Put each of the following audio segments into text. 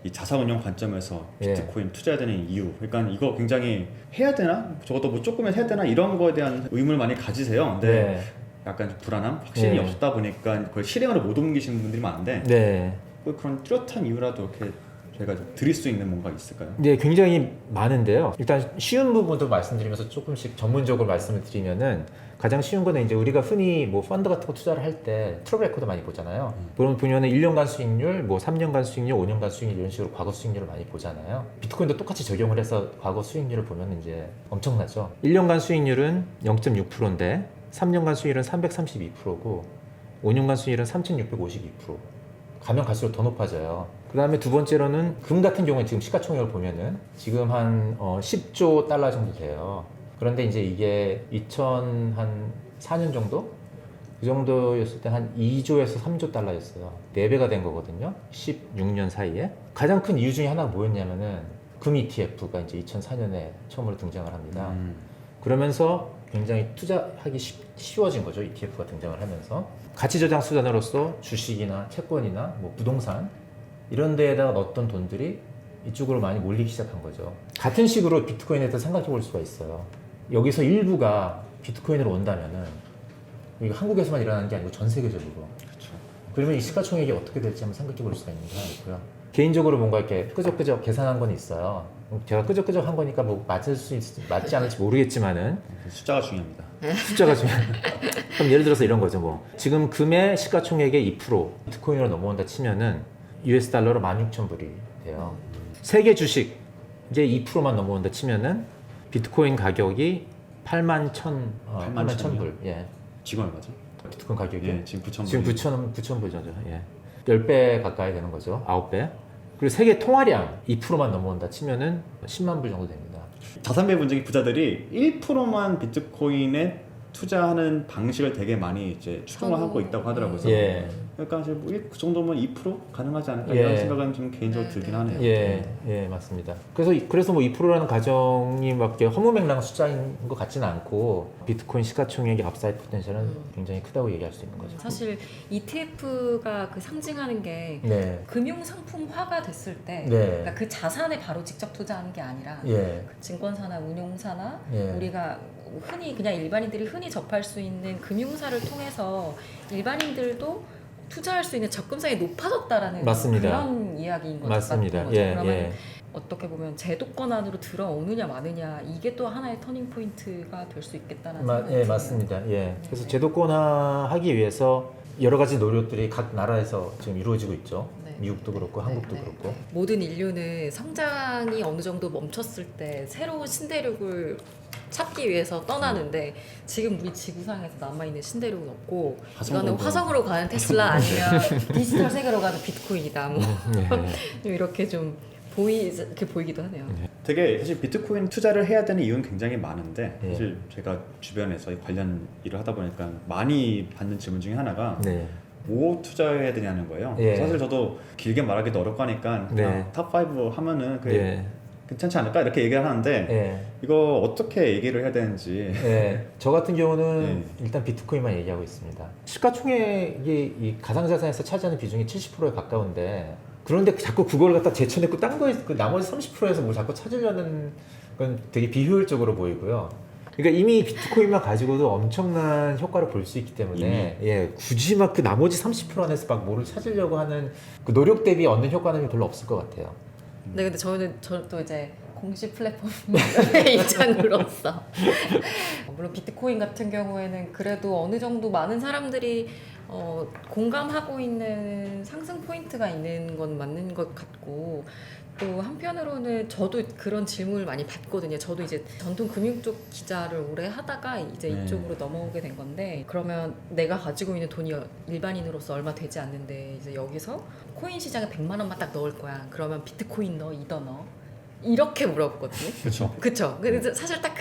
이 자산운용 관점에서 예. 비트코인 투자해야 되는 이유, 그러니까 이거 굉장히 해야 되나? 적어도 뭐 조금은 해야 되나? 이런 거에 대한 의문을 많이 가지세요. 근데 네. 약간 좀 불안함, 확신이 네. 없다 보니까 그걸 실행으로 못 옮기시는 분들이 많은데 네. 그런 뚜렷한 이유라도 이렇게 저희가 좀 드릴 수 있는 뭔가 있을까요? 네, 굉장히 많은데요. 일단 쉬운 부분도 말씀드리면서 조금씩 전문적으로 말씀을 드리면은 가장 쉬운 거는 이제 우리가 흔히 뭐 펀드 같은 거 투자를 할 때 트랙 레코드 많이 보잖아요. 그런 보면은 1년간 수익률, 뭐 3년간 수익률, 5년간 수익률 이런 식으로 과거 수익률을 많이 보잖아요. 비트코인도 똑같이 적용을 해서 과거 수익률을 보면 이제 엄청나죠. 1년간 수익률은 0.6%인데 3년간 수익률은 332%고 5년간 수익률은 3652%. 가면 갈수록 더 높아져요. 그 다음에 두 번째로는 금 같은 경우에 지금 시가총액을 보면은 지금 한 10조 달러 정도 돼요. 그런데 이제 이게 2004년 정도? 그 정도였을 때 한 2조에서 3조 달러였어요. 4배가 된 거거든요. 16년 사이에. 가장 큰 이유 중에 하나가 뭐였냐면은 금 ETF가 이제 2004년에 처음으로 등장을 합니다. 그러면서 굉장히 투자하기 쉬워진 거죠. ETF가 등장을 하면서. 가치저장 수단으로서 주식이나 채권이나 뭐 부동산 이런 데에다가 넣었던 돈들이 이쪽으로 많이 몰리기 시작한 거죠. 같은 식으로 비트코인에 대해서 생각해 볼 수가 있어요. 여기서 일부가 비트코인으로 온다면은 이게 한국에서만 일어나는 게 아니고 전 세계적으로. 그렇죠. 그러면 이 시가총액이 어떻게 될지 한번 생각해 볼 수가 있는 게 하나 있고요. 개인적으로 뭔가 이렇게 끄적끄적 계산한 건 있어요. 제가 끄적끄적 한 거니까 뭐 맞지 않을지 모르겠지만은 숫자가 중요합니다. 숫자가 중요해요. 그럼 예를 들어서 이런 거죠. 뭐 지금 금의 시가총액의 2% 비트코인으로 넘어온다 치면은 US 달러로 16,000불이 돼요. 세계 주식 이제 2%만 넘어온다 치면은 비트코인 가격이 81,000불. 예. 지금 얼마죠? 비트코인 가격이 예, 지금 9,000불. 지금 9,000불 정도. 예. 10배 가까이 되는 거죠. 9배. 그리고 세계 통화량 2%만 넘어온다 치면은 10만 불 정도 됩니다. 자산 배분적인 부자들이 1%만 비트코인에 투자하는 방식을 되게 많이 이제 추종을 하고 있다고 하더라고요. 예. 그러니까 사실 그 정도면 2% 가능하지 않을까 예. 이런 생각은 좀 개인적으로 들긴 하네요. 예, 맞습니다. 그래서 뭐 2%라는 가정이 막 허무맹랑한 숫자인 것 같지는 않고 비트코인 시가총액의 업사이드 포텐셜은 굉장히 크다고 얘기할 수 있는 거죠. 사실 ETF가 그 상징하는 게 네. 금융 상품화가 됐을 때 네. 그러니까 그 자산에 바로 직접 투자하는 게 아니라 예. 그 증권사나 운용사나 예. 우리가 흔히 그냥 일반인들이 흔히 접할 수 있는 금융사를 통해서 일반인들도 투자할 수 있는 접근성이 높아졌다라는 맞습니다. 그런 이야기인 거죠. 맞습니다. 맞는 거죠. 예, 그러면 예. 어떻게 보면 제도권 안으로 들어오느냐 마느냐 이게 또 하나의 터닝 포인트가 될 수 있겠다는 생각이 예, 드네요. 맞습니다. 예. 그래서 네. 제도권화하기 위해서 여러 가지 노력들이 각 나라에서 지금 이루어지고 있죠. 네. 미국도 그렇고 한국도 네, 그렇고. 네. 모든 인류는 성장이 어느 정도 멈췄을 때 새로운 신대륙을 찾기 위해서 떠나는데 지금 우리 지구상에서 남아있는 신대륙은 없고 이거는 화성으로 가는 테슬라 아니면 디지털 세계로 가는 비트코인이다 뭐 네. 이렇게 좀 이렇게 보이기도 하네요. 되게 사실 비트코인 투자를 해야 되는 이유는 굉장히 많은데 예. 사실 제가 주변에서 이 관련 일을 하다 보니까 많이 받는 질문 중에 하나가 네. 뭐 투자해야 되냐는 거예요. 예. 사실 저도 길게 말하기도 어렵고 하니까 네. 탑5 하면은 그게 예. 괜찮지 않을까 이렇게 얘기를 하는데 예. 이거 어떻게 얘기를 해야 되는지 예. 저 같은 경우는 네. 일단 비트코인만 얘기하고 있습니다. 시가총액이 이 가상자산에서 차지하는 비중이 70%에 가까운데 그런데 자꾸 그걸 갖다 제쳐내고 딴 거에 그 나머지 30%에서 뭘 자꾸 찾으려는 건 되게 비효율적으로 보이고요. 그러니까 이미 비트코인만 가지고도 엄청난 효과를 볼 수 있기 때문에 예, 굳이 막 그 나머지 30% 안에서 막 뭐를 찾으려고 하는 그 노력 대비 얻는 효과는 별로 없을 것 같아요. 네, 근데 저도 이제 공식 플랫폼의 입장으로서 물론 비트코인 같은 경우에는 그래도 어느 정도 많은 사람들이 공감하고 있는 상승 포인트가 있는 건 맞는 것 같고 또 한편으로는 저도 그런 질문을 많이 받거든요. 저도 이제 전통 금융 쪽 기자를 오래 하다가 이제 이쪽으로 넘어오게 된 건데 그러면 내가 가지고 있는 돈이 일반인으로서 얼마 되지 않는데 이제 여기서 코인 시장에 100만 원만 딱 넣을 거야. 그러면 비트코인 넣어, 이더 넣어? 이렇게 물어보거든요. 그렇죠. 그쵸. 그래서 사실 딱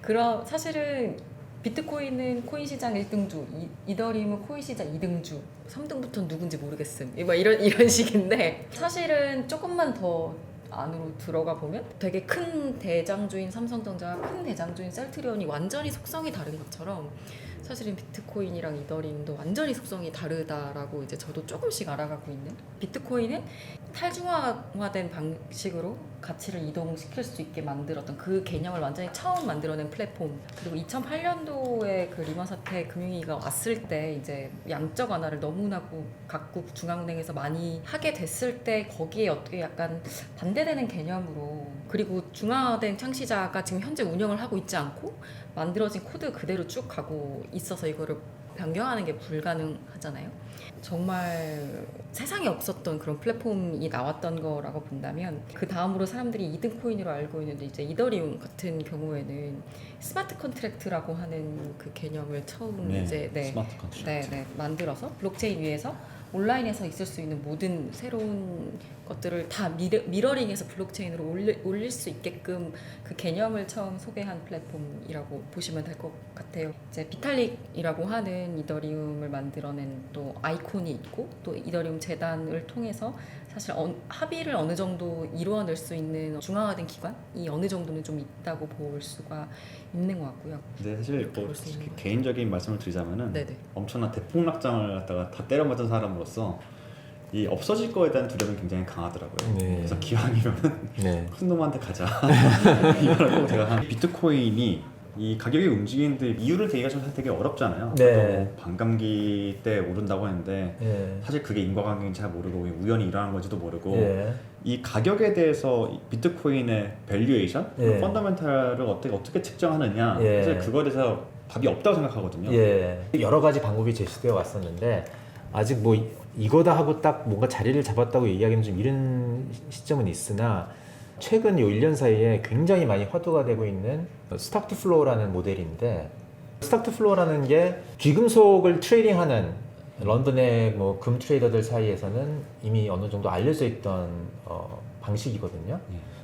그런 사실은 비트코인은 코인 시장 1등주, 이더리움은 코인 시장 2등주, 3등부터는 누군지 모르겠음. 막 이런 식인데 사실은 조금만 더 안으로 들어가 보면 되게 큰 대장주인 삼성전자와 큰 대장주인 셀트리온이 완전히 속성이 다른 것처럼 사실은 비트코인이랑 이더리움도 완전히 속성이 다르다라고 이제 저도 조금씩 알아가고 있는. 비트코인은 탈중앙화된 방식으로 가치를 이동시킬 수 있게 만들었던 그 개념을 완전히 처음 만들어낸 플랫폼. 그리고 2008년도에 그 리먼 사태 금융위기가 왔을 때 이제 양적 완화를 너무나고 각국 중앙은행에서 많이 하게 됐을 때 거기에 어떻게 약간 반대되는 개념으로, 그리고 중앙화된 창시자가 지금 현재 운영을 하고 있지 않고 만들어진 코드 그대로 쭉 가고 있어서 이거를 변경하는 게 불가능하잖아요. 정말 세상에 없었던 그런 플랫폼이 나왔던 거라고 본다면, 그 다음으로 사람들이 이든 코인으로 알고 있는데 이제 이더리움 같은 경우에는 스마트 컨트랙트라고 하는 그 개념을 처음 이제 스마트 컨트랙트. 만들어서 블록체인 위에서 온라인에서 있을 수 있는 모든 새로운 것들을 다 미러링해서 블록체인으로 올릴 수 있게끔 그 개념을 처음 소개한 플랫폼이라고 보시면 될 것 같아요. 이제 비탈릭이라고 하는 이더리움을 만들어낸 또 아이콘이 있고, 또 이더리움 재단을 통해서 사실 합의를 어느 정도 이루어낼 수 있는 중앙화된 기관이 어느 정도는 좀 있다고 볼 수가 있는 것 같고요. 근데 사실 뭐 볼 수 있는 것 개인적인 말씀을 드리자면은 네네. 엄청난 대폭락장을 갖다가 다 때려맞은 사람으로서 이 없어질 거에 대한 두려움이 굉장히 강하더라고요. 네. 그래서 기왕이면은 네. 큰 놈한테 가자. 이거라고 제가 비트코인이 이 가격이 움직이는데 이유를 대기가 좀 되게 어렵잖아요. 네. 또 반감기 때 오른다고 했는데 네. 사실 그게 인과관계인지 잘 모르고 우연히 일어난 건지도 모르고 네. 이 가격에 대해서 이 비트코인의 밸류에이션, 예. 펀더멘탈을 어떻게 측정하느냐, 예. 사실 그거에 대해서 답이 없다고 생각하거든요. 예. 여러 가지 방법이 제시되어 왔었는데 아직 뭐 이거다 하고 딱 뭔가 자리를 잡았다고 얘기하기는 좀 이른 시점은 있으나, 최근 요 1년 사이에 굉장히 많이 화두가 되고 있는 스탁 투 플로우라는 모델인데, 스탁 투 플로우라는 게 귀금속을 트레이딩하는 런던의 뭐 금 트레이더들 사이에서는 이미 어느 정도 알려져 있던 방식이거든요.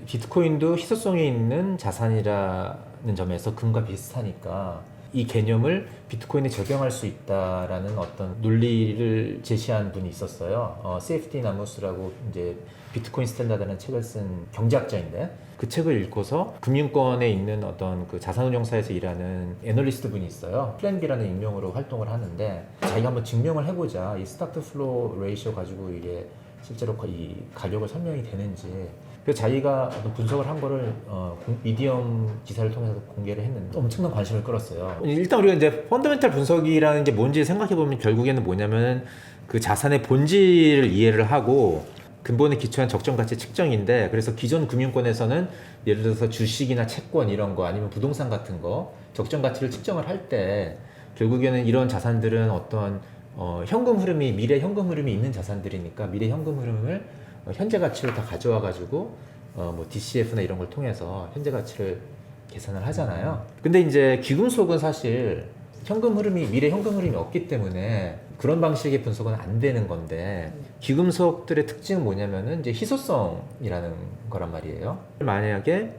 비트코인도 희소성이 있는 자산이라는 점에서 금과 비슷하니까 이 개념을 비트코인에 적용할 수 있다라는 어떤 논리를 제시한 분이 있었어요. CFD 나무스라고 이제 비트코인 스탠다드라는 책을 쓴 경제학자인데, 그 책을 읽고서 금융권에 있는 어떤 그 자산운용사에서 일하는 애널리스트 분이 있어요. 플랜 B라는 익명으로 활동을 하는데, 자기가 한번 증명을 해보자, 이 스탁 투 플로우 레이쇼 가지고 이게 실제로 이 가격을 설명이 되는지. 그래서 자기가 어떤 분석을 한 거를 미디엄 기사를 통해서 공개를 했는데 엄청난 관심을 끌었어요. 일단 우리가 이제 펀더멘탈 분석이라는 게 뭔지 생각해 보면 결국에는 뭐냐면 그 자산의 본질을 이해를 하고 근본에 기초한 적정 가치 측정인데, 그래서 기존 금융권에서는 예를 들어서 주식이나 채권 이런 거 아니면 부동산 같은 거 적정 가치를 측정을 할 때 결국에는 이런 자산들은 어떤 현금 흐름이, 미래 현금 흐름이 있는 자산들이니까 미래 현금 흐름을 현재 가치를 다 가져와 가지고 뭐 DCF나 이런 걸 통해서 현재 가치를 계산을 하잖아요. 근데 이제 귀금속은 사실 현금 흐름이, 미래 현금 흐름이 없기 때문에 그런 방식의 분석은 안 되는 건데, 귀금속들의 특징은 뭐냐면은 이제 희소성이라는 거란 말이에요. 만약에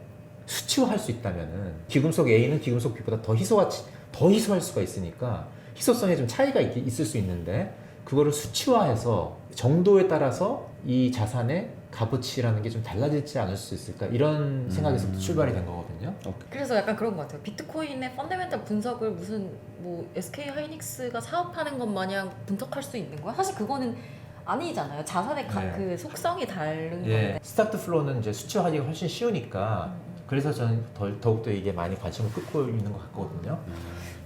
수치화할 수 있다면은 귀금속 A는 귀금속 B보다 더 희소할 수가 있으니까 희소성에 좀 차이가 있을 수 있는데, 그거를 수치화해서 정도에 따라서 이 자산의 값어치라는 게 좀 달라지지 않을 수 있을까, 이런 생각에서 출발이 된 거거든요. 그래서 약간 그런 것 같아요. 비트코인의 펀더멘탈 분석을 무슨 뭐 SK 하이닉스가 사업하는 것 마냥 분석할 수 있는 거야? 사실 그거는 아니잖아요. 자산의 네. 그 속성이 다른 건데. 예. 스타트 플로우는 이제 수치화하기가 훨씬 쉬우니까 그래서 저는 더욱더 이게 많이 관심을 끌고 있는 것 같거든요.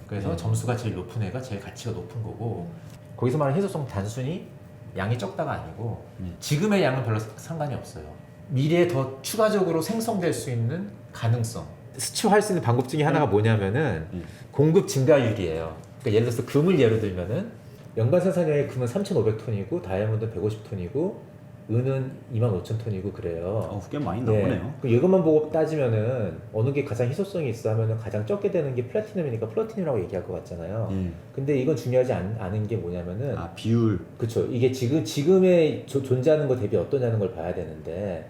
그래서 점수가 제일 높은 애가 제일 가치가 높은 거고, 거기서 말하는 희소성 단순히 양이 적다가 아니고 지금의 양은 별로 상관이 없어요. 미래에 더 추가적으로 생성될 수 있는 가능성. 수치화할 수 있는 방법 중에 하나가 뭐냐면은 공급 증가율이에요. 그러니까 예를 들어서 금을 예로 들면은 연간 생산량의 금은 3,500톤이고 다이아몬드는 150톤이고 은은 25,000톤이고 그래요. 꽤 많이 나오네요. 그 이것만 보고 따지면은 어느 게 가장 희소성이 있어 하면은 가장 적게 되는 게 플래티넘이니까 플래티넘이라고 얘기할 것 같잖아요. 근데 이건 중요하지 않은 게 뭐냐면은 비율. 그렇죠. 이게 지금의 존재하는 거 대비 어떠냐는 걸 봐야 되는데,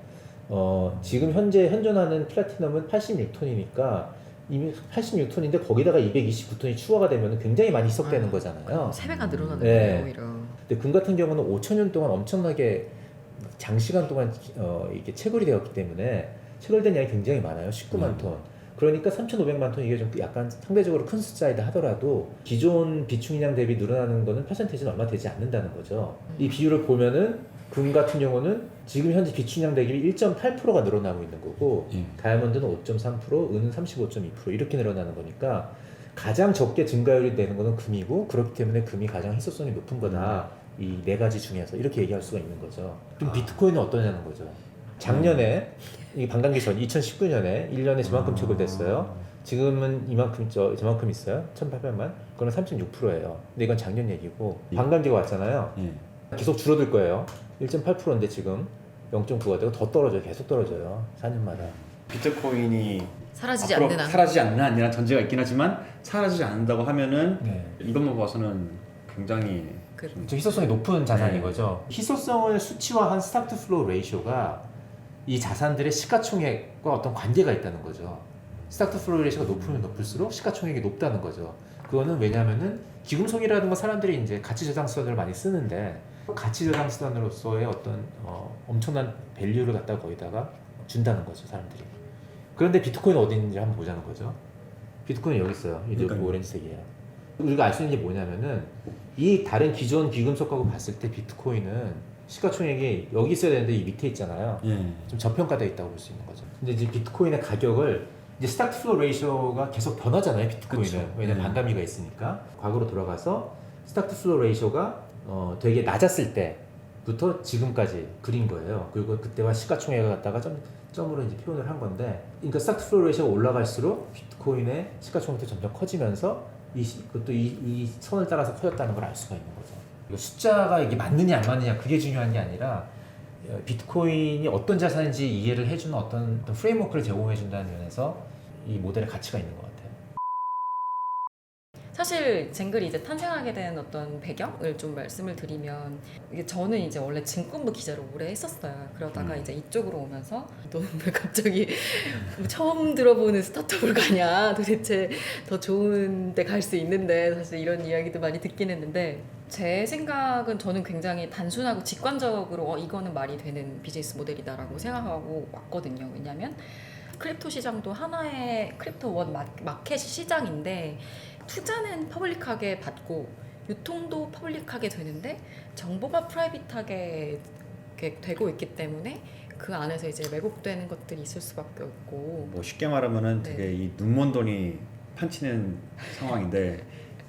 지금 현재 현존하는 플래티넘은 86톤이니까 이미 86톤인데 거기다가 229톤이 추가가 되면 굉장히 많이 희석되는 거잖아요. 3배가 늘어나는 네. 거예요, 오히려. 근데 금 같은 경우는 5,000년 동안 엄청나게 장시간 동안 이게 체결이 되었기 때문에 체결된 양이 굉장히 많아요. 19만 톤. 그러니까 3,500만 톤 이게 좀 약간 상대적으로 큰 숫자이다 하더라도 기존 비축인양 대비 늘어나는 거는 퍼센테이지는 얼마 되지 않는다는 거죠. 이 비율을 보면은 금 같은 경우는 지금 현재 비축인양 대비 1.8%가 늘어나고 있는 거고 다이아몬드는 5.3%, 은은 35.2% 이렇게 늘어나는 거니까 가장 적게 증가율이 되는 거는 금이고 그렇기 때문에 금이 가장 희소성이 높은 거다. 이 네 가지 중에서 이렇게 얘기할 수가 있는 거죠. 그럼 비트코인은 어떠냐는 거죠. 작년에 이 반감기 전 2019년에 1년에 저만큼 체결됐어요. 지금은 이만큼 저만큼 있어요. 1,800만. 그건 3.6%예요. 근데 이건 작년 얘기고 반감기가 왔잖아요. 계속 줄어들 거예요. 1.8%인데 지금 0.9가 되고 더 떨어져요. 계속 떨어져요. 4년마다. 비트코인이 사라지지 앞으로 않는 한. 사라지지 않는 한이라는 전제가 있긴 하지만 사라지지 않는다고 하면은 네. 이것만 봐서는 굉장히 좀 희소성이 높은 자산인 거죠. 희소성을 수치화한 스탁 투 플로우 레이쇼가 이 자산들의 시가총액과 어떤 관계가 있다는 거죠. 스탁 투 플로우 레이쇼가 높으면 높을수록 시가총액이 높다는 거죠. 그거는 왜냐하면은 기금속이라든가 사람들이 이제 가치 저장 수단을 많이 쓰는데 가치 저장 수단으로서의 어떤 엄청난 밸류를 갖다 거기다가 준다는 거죠, 사람들이. 그런데 비트코인은 어디 있는지 한번 보자는 거죠. 비트코인은 여기 있어요. 이제 오렌지색이에요. 우리가 알 수 있는 게 뭐냐면은 이 다른 기존 귀금속하고 봤을 때 비트코인은 시가총액이 여기 있어야 되는데 이 밑에 있잖아요. 좀 저평가되어 있다고 볼 수 있는 거죠. 근데 이제 비트코인의 가격을 이제 스탁 투 플로우 레이쇼가 계속 변하잖아요, 비트코인은. 그쵸. 왜냐면 반감기가 있으니까. 과거로 돌아가서 스탁 투 플로우 레이쇼가 되게 낮았을 때부터 지금까지 그린 거예요. 그리고 그때와 시가총액을 갖다가 점으로 이제 표현을 한 건데, 그러니까 스탁 투 플로우 레이쇼가 올라갈수록 비트코인의 시가총액도 점점 커지면서 그것도 이 선을 따라서 커졌다는 걸 알 수가 있는 거죠. 숫자가 이게 맞느냐 안 맞느냐 그게 중요한 게 아니라 비트코인이 어떤 자산인지 이해를 해주는 어떤 프레임워크를 제공해준다는 면에서 이 모델의 가치가 있는 것 같아요. 사실 쟁글이 이제 탄생하게 된 어떤 배경을 좀 말씀을 드리면, 이게 저는 이제 원래 증권부 기자를 오래 했었어요. 그러다가 이제 이쪽으로 오면서 너는 왜 갑자기 처음 들어보는 스타트업을 가냐, 도대체 더 좋은 데 갈 수 있는데, 사실 이런 이야기도 많이 듣긴 했는데, 제 생각은 저는 굉장히 단순하고 직관적으로 이거는 말이 되는 비즈니스 모델이다라고 생각하고 왔거든요. 왜냐하면 크립토 시장도 하나의 크립토 원 마켓 시장인데, 투자는 퍼블릭하게 받고 유통도 퍼블릭하게 되는데 정보가 프라이빗하게 되고 있기 때문에 그 안에서 이제 왜곡되는 것들이 있을 수밖에 없고, 뭐 쉽게 말하면은 네. 되게 이 눈먼 돈이 판치는 상황인데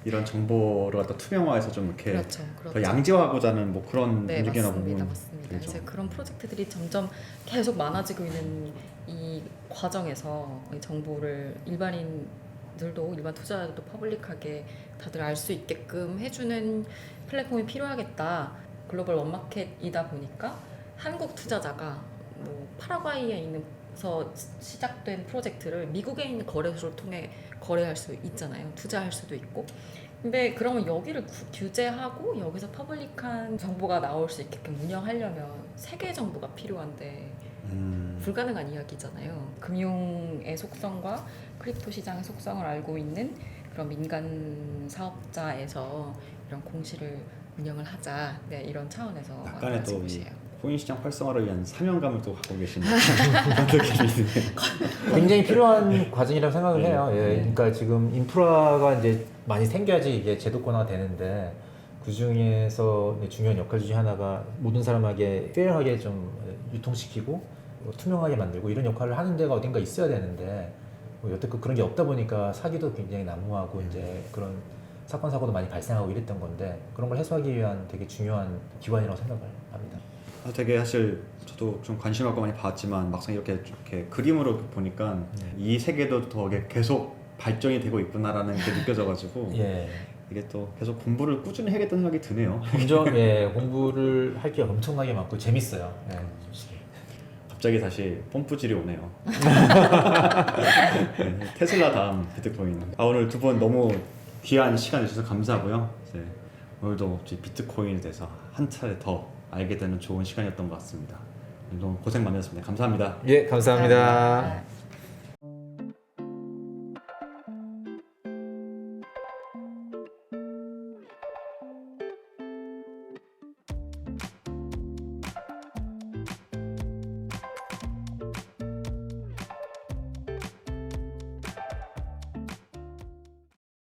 이런 정보를 갖다 투명화해서 좀 이렇게 그렇죠. 더 양지화하고자 하는 뭐 그런 네, 움직임이나 맞습니다. 보면 맞습니다. 되죠. 이제 그런 프로젝트들이 점점 계속 많아지고 있는 이 과정에서 이 정보를 일반 투자자들도 퍼블릭하게 다들 알 수 있게끔 해주는 플랫폼이 필요하겠다. 글로벌 원마켓이다 보니까 한국 투자자가 뭐 파라과이에 있는서 시작된 프로젝트를 미국에 있는 거래소를 통해 거래할 수 있잖아요. 투자할 수도 있고. 근데 그러면 여기를 규제하고 여기서 퍼블릭한 정보가 나올 수 있게끔 운영하려면 세계 정보가 필요한데 불가능한 이야기잖아요. 금융의 속성과 크립토 시장의 속성을 알고 있는 그런 민간 사업자에서 이런 공시를 운영을 하자. 네, 이런 차원에서 약간의 만들어진 또 이 곳이에요. 코인 시장 활성화를 위한 사명감을 또 갖고 계시는 그런 느낌이 드네요. 굉장히 필요한 과정이라고 생각을 네. 해요. 예, 그러니까 지금 인프라가 이제 많이 생겨야지 이게 제도권화가 되는데 그 중에서 중요한 역할 중에 하나가 모든 사람에게 페어하게 좀 유통시키고 투명하게 만들고 이런 역할을 하는 데가 어딘가 있어야 되는데 여태껏 그런 게 없다 보니까 사기도 굉장히 난무하고 이제 그런 사건 사고도 많이 발생하고 이랬던 건데 그런 걸 해소하기 위한 되게 중요한 기관이라고 생각을 합니다. 되게 사실 저도 좀 관심 갖고 많이 봤지만 막상 이렇게 그림으로 보니까 이 세계도 더 계속 발전이 되고 있구나라는 게 느껴져가지고 예. 이게 또 계속 공부를 꾸준히 해야겠다는 생각이 드네요. 공부를 할 게 엄청나게 많고 재밌어요. 예, 솔직히. 갑자기 다시 펌프질이 오네요. 네, 테슬라 다음 비트코인. 오늘 두 분 너무 귀한 시간 주셔서 감사하고요. 이제 오늘도 비트코인에 대해서 한 차례 더 알게 되는 좋은 시간이었던 것 같습니다. 너무 고생 많으셨습니다. 감사합니다. 예, 감사합니다.